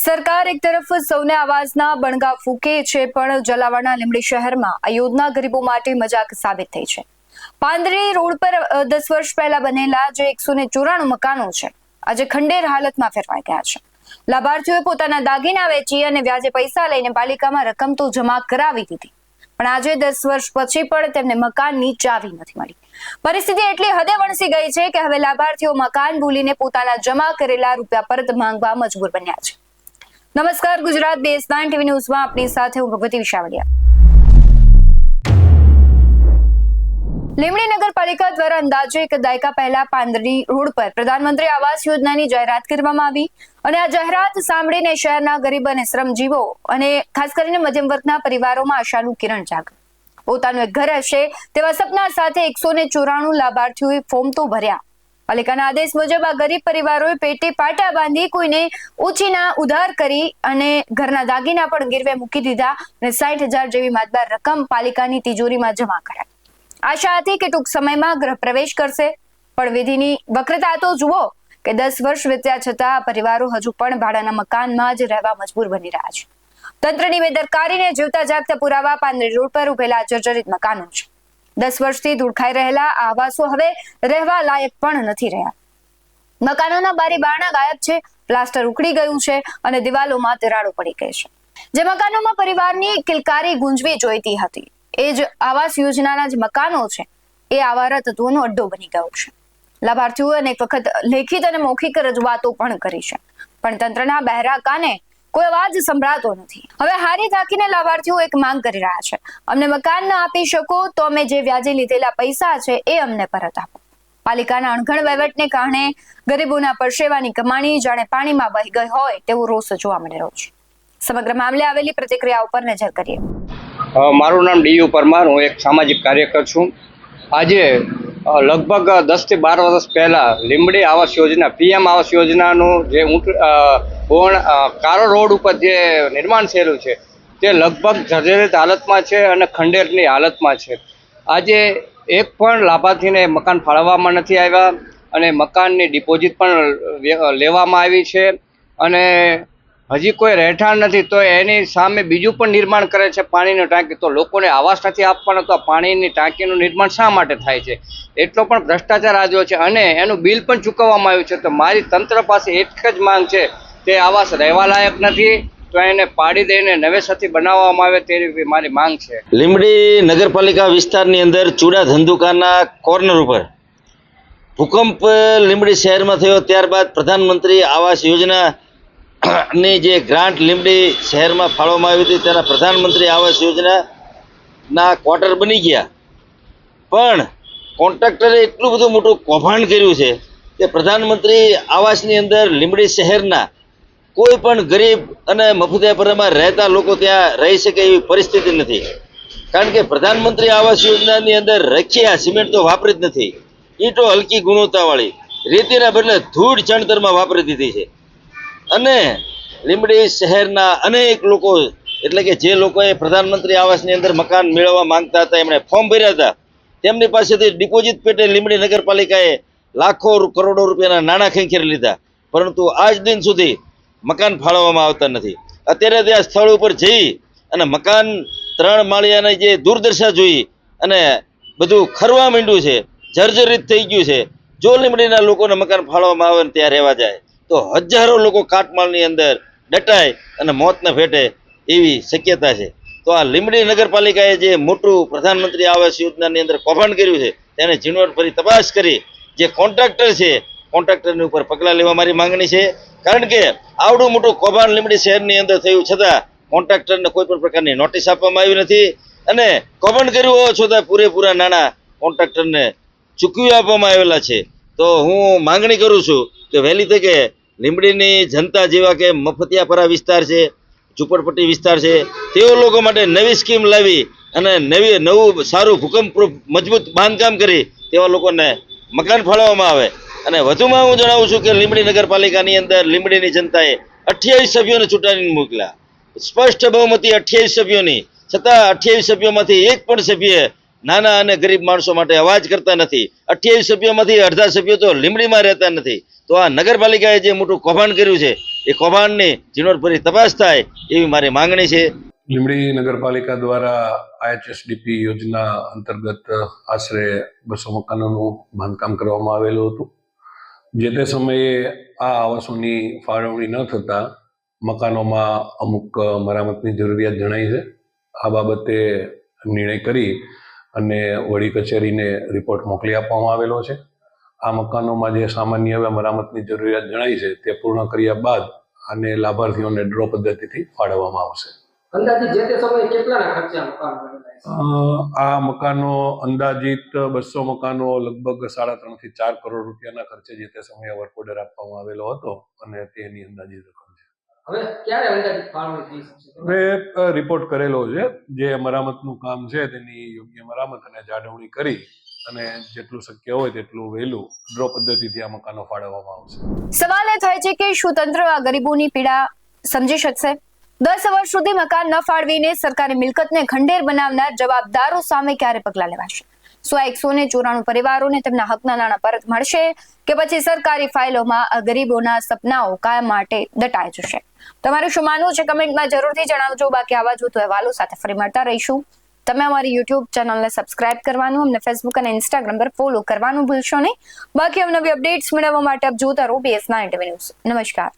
સરકાર એક તરફ સૌને આવાસના બણગા ફૂંકે છે, પણ જલાવાડના લીંબડી શહેરમાં આ યોજના ગરીબો માટે મજાક સાબિત થઈ છે. પાંદરી રોડ પર 10 વર્ષ પહેલા બનેલા જે 194 મકાનો છે, આજે ખંડેર હાલતમાં ફેરવાઈ ગયા છે. લાભાર્થીઓએ પોતાના દાગીના વેચી અને વ્યાજે પૈસા લઈને પાલિકામાં રકમ તો જમા કરાવી દીધી, પણ આજે 10 વર્ષ પછી પણ તેમને મકાનની ચાવી નથી મળી. પરિસ્થિતિ એટલી હદે વણસી ગઈ છે કે હવે લાભાર્થીઓ મકાન ભૂલીને પોતાના જમા કરેલા રૂપિયા પરત માંગવા મજબૂર બન્યા છે. નમસ્કાર, ગુજરાત BS9 TV ન્યૂઝમાં આપની સાથે હું ભગવતી વિશાવડિયા. લીંબડી નગરપાલિકા દ્વારા અંદાજે 1 દાયકા પહેલા પાંદરી રોડ પર પ્રધાનમંત્રી આવાસ યોજનાની જાહેરાત કરવામાં આવી અને આ જાહેરાત સાંભળીને શહેરના ગરીબ અને શ્રમજીવો અને ખાસ કરીને મધ્યમ વર્ગના પરિવારોમાં આશાનું કિરણ જાગ્યું. પોતાનું એક ઘર હશે તેવા સપના સાથે 194 લાભાર્થીઓએ ફોર્મ તો ભર્યા. પાલિકાના આદેશ મુજબ આ ગરીબ પરિવારોએ પેટે પાટા બાંધી કોઈને ઓછીના ઉધાર કરી અને ઘરના દાગીના પણ ગીરવે મૂકી દીધા અને 60,000 જેવી માતબાર રકમ પાલિકાની તિજોરીમાં જમા કરાઈ. આશા હતી કે ટૂંક સમયમાં ગૃહ પ્રવેશ કરશે, પણ વિધિની વક્રતા તો જુઓ કે 10 વર્ષ વીત્યા છતાં આ પરિવારો હજુ પણ ભાડાના મકાનમાં જ રહેવા મજબૂર બની રહ્યા છે. તંત્રની બેદરકારીને જીવતા જાગતા પુરાવા પાંદરી રોડ પર ઉભેલા જર્જરિત મકાનો છે. 10 વર્ષથી ધૂળખાઈ રહેલા આ આવાસો હવે રહેવા લાયક પણ નથી રહ્યા. મકાનોના બારી બારણા ગાયબ છે, પ્લાસ્ટર ઉખડી ગયું છે અને દિવાલોમાં તિરાડો પડી ગઈ છે. જે મકાનોમાં પરિવારની કિલકારી ગુંજવી જોઈતી હતી, એ જ આવાસ યોજનાના જ મકાનો છે, એ આવારા તત્વોનો અડ્ડો બની ગયો છે. લાભાર્થીઓએ અનેક વખત લેખિત અને મૌખિક રજૂઆતો પણ કરી છે, પણ તંત્રના બહેરા કાને કોઈ અવાજ સંભળાતો નથી. હવે હારી થાકીને લાભાર્થીઓ એક માંગ કરી રહ્યા છે, અમને મકાન ન આપી શકો તો અમે જે વ્યાજે લીધેલા પૈસા છે એ અમને પરત આપો. પાલિકાના અણઘડ વહીવટને કારણે ગરીબોના પરસેવાની કમાણી જાણે પાણીમાં વહી ગઈ હોય તેવો રોષ જોવા મળી રહ્યો છે. સમગ્ર મામલે આવેલી પ્રતિક્રિયા ઉપર નજર કરીએ. મારું નામ DU પરમાર, હું એક સામાજિક કાર્યકર છું. આજે લગભગ 10 થી 12 વર્ષ પહેલા લીંબડી આવાસ યોજના PM આવાસ યોજનાનું જે કારો રોડ ઉપર જે નિર્માણ થયેલું છે તે લગભગ જર્જરિત હાલતમાં છે અને ખંડેરની હાલતમાં છે. આજે એક પણ લાભાર્થીને મકાન ફાળવવામાં નથી આવ્યા અને મકાનની ડિપોઝિટ પણ લેવામાં આવી છે અને હજી કોઈ રહેઠાણ નથી, તો એની સામે બીજું પણ નિર્માણ કરે છે પાણીની ટાંકી. તો લોકોને આવાસ નથી આપવાનો તો પાણીની ટાંકીનું નિર્માણ શા માટે થાય છે? એટલો પણ ભ્રષ્ટાચાર આવ્યો છે અને એનું બિલ પણ ચૂકવવામાં આવ્યું છે. તો મારી તંત્ર પાસે એક જ માંગ છે, તે આવાસ રહેવા લાયક નથી તો એને પાડી દઈને નવેસરથી બનાવવામાં આવે તેવી મારી માંગ છે. લીંબડી નગરપાલિકા વિસ્તારની અંદર ચૂડા ધંધુકાના કોર્નર ઉપર ભૂકંપ લીંબડી શહેરમાં થયો, ત્યારબાદ પ્રધાનમંત્રી આવાસ યોજના ની જે ગ્રાન્ટ લીંબડી શહેરમાં ફાળવવામાં આવી હતી તેના પ્રધાનમંત્રી આવાસ યોજનાના ક્વાર્ટર બની ગયા, પણ કોન્ટ્રાક્ટરે એટલું બધું મોટું કૌભાંડ કર્યું છે કે પ્રધાનમંત્રી આવાસની અંદર લીંબડી શહેરના કોઈ પણ ગરીબ અને મફતિયાપરામાં રહેતા લોકો ત્યાં રહી શકે એવી પરિસ્થિતિ નથી. કારણ કે પ્રધાનમંત્રી આવાસ યોજનાની અંદર રખિયા સિમેન્ટ તો વાપરી જ નથી, ઈંટો હલકી ગુણવત્તાવાળી, રેતીના બદલે ધૂળ ચણતરમાં વાપરી દીધી છે. અને લીંબડી શહેરના અનેક લોકો, એટલે કે જે લોકોએ પ્રધાનમંત્રી આવાસની અંદર મકાન મેળવવા માંગતા હતા, એમણે ફોર્મ ભર્યા હતા, તેમની પાસેથી ડિપોઝિટ પેટે લીંબડી નગરપાલિકાએ લાખો કરોડો રૂપિયાના નાણાં ખેંચી લીધા, પરંતુ આજ દિન સુધી મકાન ફાળવવામાં આવતા નથી. અત્યારે ત્યાં સ્થળ ઉપર જઈ અને મકાન 3 માળિયાની જે દુર્દશા જોઈ અને બધું ખરવા માંડ્યું છે, જર્જરિત થઈ ગયું છે. જો લીંબડીના લોકોને મકાન ફાળવવામાં આવે ને ત્યાં રહેવા જાય તો હજારો લોકો કાટમાળની અંદર દટાય અને મોતને ભેટે એવી શક્યતા છે. તો આ લીંબડી નગરપાલિકાએ જે મોટું પ્રધાનમંત્રી આવાસ યોજનાની અંદર કૌભાંડ કર્યું છે તેને ઝીણવટભરી તપાસ કરી જે કોન્ટ્રાક્ટર છે કોન્ટ્રાક્ટરની ઉપર પગલાં લેવા મારી માંગણી છે. કારણ કે આવડું મોટું કૌભાંડ લીંબડી શહેરની અંદર થયું છતાં કોન્ટ્રાક્ટરને કોઈ પણ પ્રકારની નોટિસ આપવામાં આવી નથી અને કૌભાંડ કર્યું હોવા છતાં પૂરેપૂરા નાણાં કોન્ટ્રાક્ટરને ચૂકવી આપવામાં આવેલા છે. તો હું માંગણી કરું છું કે વહેલી તકે લીંબડીની જનતા જેવા કે મફતિયાપરા વિસ્તાર છે, ઝુંપડપટ્ટી વિસ્તાર છે, તેઓ લોકો માટે નવી સ્કીમ લાવી અને નવું સારું ભૂકંપ મજબૂત બાંધકામ કરી તેવા લોકોને મકાન ફાળવવામાં આવે. અને વધુમાં હું જણાવું છું કે લીંબડી નગરપાલિકાની અંદર લીંબડીની જનતાએ 28 સભ્યોને ચૂંટાડીને મોકલ્યા, સ્પષ્ટ બહુમતી 28 સભ્યોની, છતાં 28 સભ્યોમાંથી એક પણ સભ્ય નાના અને ગરીબ માણસો માટે અવાજ કરતા નથી. 28 સભ્યોમાંથી અડધા સભ્યો તો લીંબડીમાં રહેતા નથી. તો આ નગરપાલિકાએ જે મોટું કૌભાંડ કર્યું છે એ કૌભાંડની ઝીણવટભરી તપાસ થાય એવી મારી માંગણી છે. લીંબડી નગરપાલિકા દ્વારા IHSDP યોજના અંતર્ગત આશરે 200 મકાનોનું બાંધકામ કરવામાં આવેલું હતું. જે તે સમયે આ આવાસોની ફાળવણી ન થતાં મકાનોમાં અમુક મરામતની જરૂરિયાત જણાઈ છે. આ બાબતે નિર્ણય કરી અને વડી કચેરીને રિપોર્ટ મોકલી આપવામાં આવેલો છે. આ મકાનોમાં જે સામાન્ય એવા મરામતની જરૂરિયાત જણાઈ છે તે પૂર્ણ કર્યા બાદ આને લાભાર્થીઓને ડ્રો પદ્ધતિથી ફાળવવામાં આવશે. અંદાજિત જે તે સમયે કેટલાના ખર્ચે આ મકાન બનેલા છે? આ મકાનો અંદાજિત 200 મકાનો લગભગ 3.5 થી 4 કરોડ રૂપિયાના ખર્ચે જે તે સમયે વર્ક ઓર્ડર આપવામાં આવેલો હતો અને તેની અંદાજિત રકમ છે. હવે ક્યારે અંદાજિત ફાળવણી થઈ શકશે? હવે રિપોર્ટ કરેલો છે. જે મરામતનું કામ છે તેની યોગ્ય મરામત અને જાળવણી કરી અને જેટલું શક્ય હોય તેટલું વહેલું ડ્રો પદ્ધતિથી આ મકાનો ફાળવવામાં આવશે. સવાલ એ થાય છે કે શું તંત્ર આ ગરીબોની પીડા સમજી શકશે? 10 વર્ષ સુધી મકાન ન ફાળવીને સરકારી મિલકતને ખંડેર બનાવનાર જવાબદારો સામે ક્યારે પગલાં લેવાશે? શું આ 194 પરિવારોને તેમના હકના નાણાં પરત મળશે કે પછી સરકારી ફાઇલોમાં આ ગરીબોના સપનાઓ કાયમ માટે દટાઈ જશે? તમારું શું માનવું છે કમેન્ટમાં જરૂરથી જણાવજો. બાકી આવા જ વધુ અહેવાલો સાથે ફરી મળતા રહીશું. તમે અમારી YouTube ચેનલને સબસ્ક્રાઇબ કરવાનું, અમને Facebook અને Instagram પર ફોલો કરવાનું ભૂલશો નહીં. બાકી નવી અપડેટ્સ મેળવવા માટે આપ જોતા રહો BS9 TV ન્યૂઝ. નમસ્કાર.